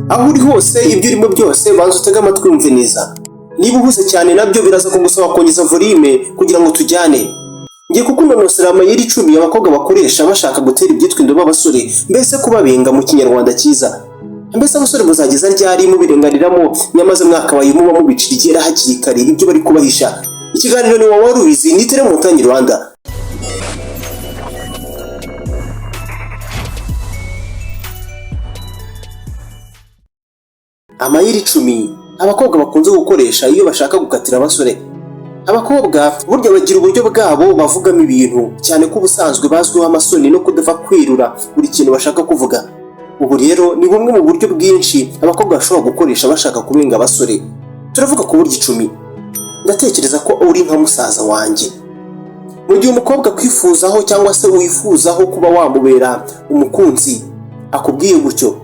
aho uri hose ibyo urimo byose banza utege amatwi wumve neza. Niba uhuze cyane nabyo biraza kugusaba kongeza volume kugira ngo tujyane. Ngiye kukunonosera amayeri 10 abakobwa bakoresha bashaka gutera ibyitwa indobo abasore, mbese kubabenga mu kinyarwanda cyiza. Mbese abasore muzageza ryari mubirenganiramo nyamaze mwakabaye muba mubicira hakiri kare ibyo bari kubahisha. Ikiganiro ni wowe warubizi nitere mu Tangi Rwanda. Amayeri 10 abakobwa bakunze gukoresha iyo bashaka gukatira abasore. Abakobwa burya bagira uburyo bwabo bavugamo ibintu, cyane ko ubusanzwe bazwiho amasoni no kudava kwirura buri kintu bashaka kuvuga. Ubu rero ni bumwe mu buryo bwinshi abakobwa bashobora gukoresha bashaka kubenga abasore. Turavuga ku buryo 10. Ndatekereza ko uri nka musaza wanjye. Mu gihe umukobwa kwifuzaho cyangwa se wifuzaho kuba wamubera umukunzi akubwiye gutyo,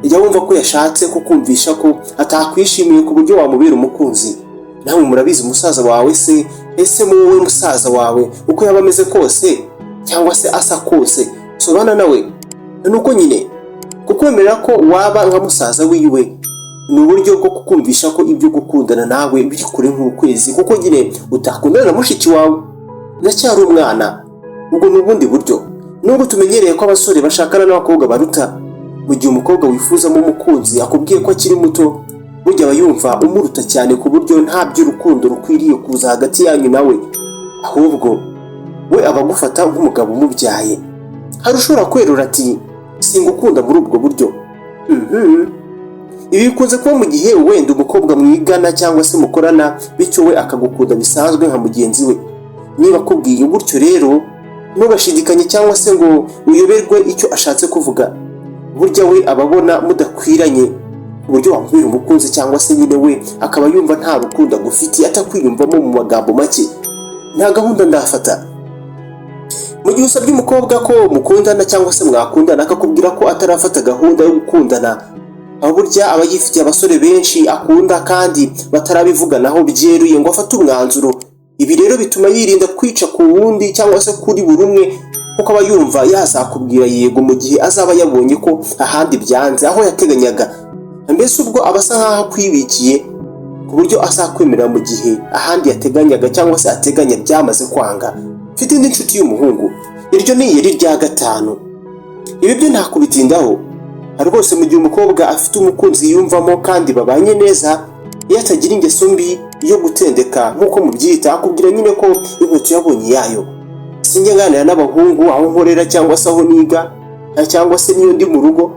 ijya wumva ko yashatse kukumvisha ko atakwishimiye ku buryo wamubera umukunzi. Nawe murabizi umusaza wawe se, ese wowe musaza wawe uko yaba ameze kose cyangwa se asa kose, sobana nawe nuko nyine kukwemerera ko waba nka musaza wiwe ni uburyo bwo kukumvisha ko ibyo gukundana nawe biri kure nk'ukwezi, kuko nyine utakundana na mushiki wawe ndacyari umwana. Ubwo ni ubundi buryo. Nubwo tumenyereye ko abasore bashakana n'abakobwa baruta, mu gihe umukobwa wifuzamo umukunzi akubwiye ko akiri muto, burya aba yumva umuruta cyane ku buryo nta by'urukundo rukwiriye kuza hagati yanyu nawe, ahubwo we abagufata nk'umugabo umubyaye. Hari ushobora kwerura ati singukunda muri ubwo buryo. Ibi bikunze kuba mu gihe wenda umukobwa mwigana cyangwa se mukorana, bityo we akagukunda bisanzwe nka mugenzi we. Niba akubwiye gutyo rero ntugashidikanye cyangwa se ngo uyoberwe icyo ashatse kuvuga. Burya we ababona mudakwiranye ku buryo wamubera umukunzi, cyangwa se nyine we akaba yumva nta rukundo agufitiye, atakwiyumvamo mu magambo make. Nta gahunda ndafata. Mu gihe usabye umukobwa ko mukundana cyangwa se mwakundana akakubwira ko atarafata gahunda yo gukundana, aho burya aba yifitiye abasore benshi akunda kandi batarabivuganaho byeruye ngo afate umwanzuro. Ibi rero bituma yirinda kwica ku wundi cyangwa se kuri buri umwe, kuko aba yumva yazakubwira yego mu gihe azaba yabonye ko ahandi byanze aho yateganyaga. Mbese ubwo aba asa nkaho akwibikiye ku buryo azakwemerera mu gihe ahandi yateganyaga cyangwa se ateganya byamaze kwanga. Mfite indi nshuti y'umuhungu, iryo ni iyeri rya 5. Ibi byo ntakubitindaho. Rwose mu gihe umukobwa afite umukunzi yumvamo kandi babanye neza, iyo atagira ingeso mbi yo gutendeka nk'uko mubyita, akubwira nyine ko inkweto yabonye yayo. Sinjye nganira n'abahungu aho nkorera cyangwa se aho niga cyangwa se niyo ndi mu rugo,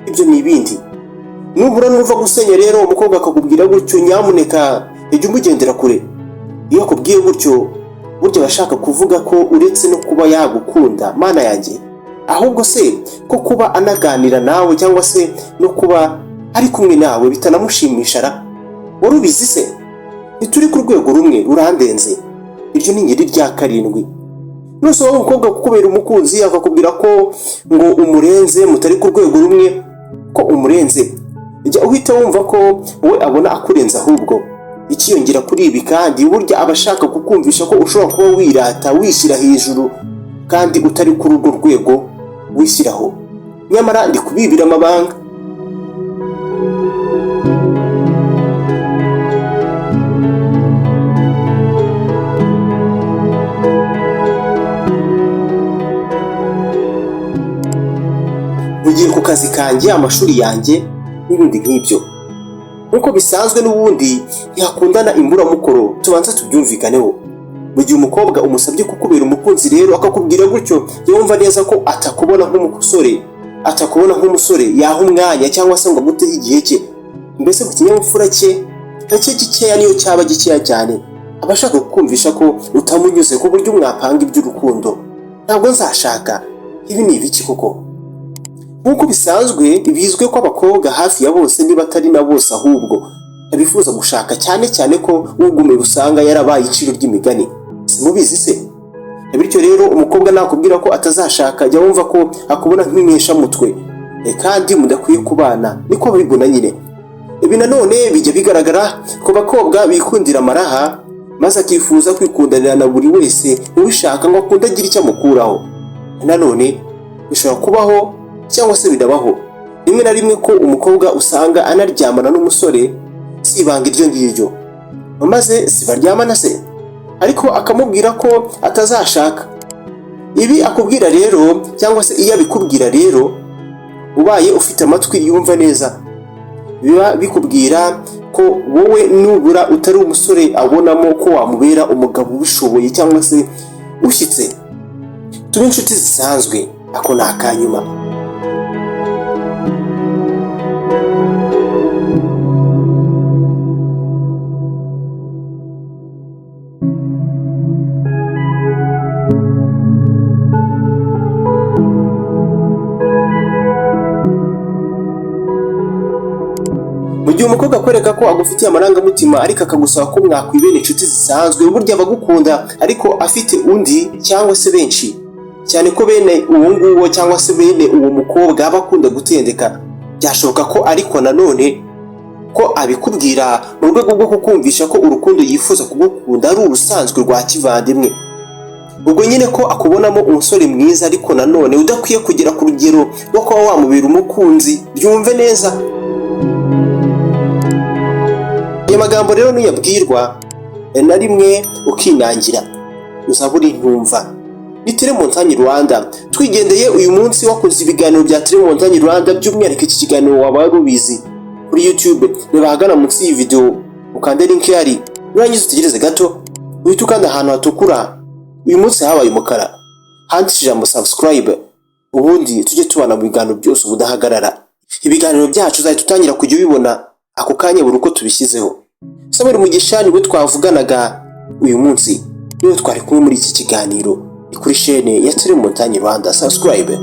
ibyo ni ibindi. Nubura nuva gusenya rero umukobwa akakubwira gutyo, nyamuneka ijya umugendera kure. Iyo akubwiye gutyo burya bashaka kuvuga ko uretse no kuba yagukunda mana yanjye, ahubwo se ko kuba anaganira nawe cyangwa se no kuba ari kumwe nawe bitanamushimisha ra. Warubizi se ntituri ku rwego rumwe, urandenze. Iryo ni iyeri rya 7. Nose wowe umukobwa kukubera umukunzi akakubwira ko ngo umurenze, mutari ku rwego rumwe, ko umurenze, jya uhita wumva ko we abona akurenza. Ahubwo ikiyongera kuri ibi kandi burya abashaka kukumvisha ko ushobora kuba wirata wishyira hejuru kandi utari kuri urwo rwego wishyiraho, nyamara ndi kubibira amabanga. Mugiye ku kazi kanjye, amashuri yanjye n'ibindi nk'ibyo, nkuko bisanzwe n'ubundi ntihakundana imburamukoro, tubanza tubyumvikaneho. Mu gihe umukobwa umusabye kukubera umukunzi rero akakubwira gutyo, yumva neza ko atakubona nk'umusore yaha umwanya cyangwa se ngo aguteho igihe cye. Mbese ku kinyabupfura cye gake gikeya, niyo cyaba gikeya cyane, aba ashaka kukumvisha ko utamunyuze ku buryo mwapanga iby'urukundo. Ntabwo nzashaka. Ibi ni ibiki koko? Nk'uko bisanzwe bizwe ko abakobwa hafi ya bose, niba atari na bose ahubwo, abifuza gushaka, cyane cyane ko ugume usanga yarabaye iciro ry'imigani. Simubizi se? Bityo rero umukobwa nakubwira ko atazashaka, jya wumva ko akubona nk'inkesha mutwe kandi mudakwiye kubana, niko babibona nyine. Ibi nanone bijya bigaragara ku bakobwa bikundira amaraha, maze akifuza kwikundanira na buri wese ubishaka ngo akunde agira icyo amukuraho. Nanone bishobora kubaho cyangwa se bidabaho. rimwe na rimwe ko umukobwa usanga anaryamana n'umusore si ibanga iryo ngiryo, maze si baryamana se, ariko akamubwira ko atazashaka. Ibi akubwira rero cyangwa se iyo abikubwira rero, ubaye ufite amatwi yumva neza, biba bikubwira ko wowe nubura utari umusore abonamo ko wamubera umugabo ubishoboye cyangwa se ushyitse. Tube inshuti zisanzwe, ako ni akanyuma. Mu gihe umukobwa akwereka ko agufitiye amarangamutima ariko akagusaba ko mwakwibera inshuti zisanzwe, burya abagukunda ariko afite undi cyangwa se benshi, cyane ko bene uwo nguwo cyangwa se bene uwo mukobwa aba akunda gutendeka, byashoboka ko ariko nanone ko abikubwira mu rwego rwo kukumvisha ko urukundo yifuza kugukunda ari urusanzwe rwa kivandimwe. Ubwo nyine ko akubonamo umusore mwiza ariko nanone udakwiye kugera ku rugero rwo kuba wamubera umukunzi, byumve neza. Aya magambo rero nuyabwirwa na rimwe ukinangira, uzabura intumva. Ni Telemontagne Rwanda, twigendeye uyu munsi wakoze ibiganiro bya Telemontagne Rwanda, by'umwihariko iki kiganiro waba ubizi kuri YouTube. Reba ahagana munsi y'iyi video ukande link yari, nurangiza utegereze gato uhita ukanda ahantu hatukura. Uyu munsi habaye umukara, handitse ijambo subscribe, ubundi tujye tubana mu biganiro byose ubudahagarara. Ibiganiro byacu uzahita utangira kujya ubibona ako kanya buri uko tubishyizeho. Mugisha niwe twavuganaga uyu munsi, niwe twari kumwe muri iki kiganiro. Ni kuri chaîne ya Telemontagne Rwanda. Subscribe.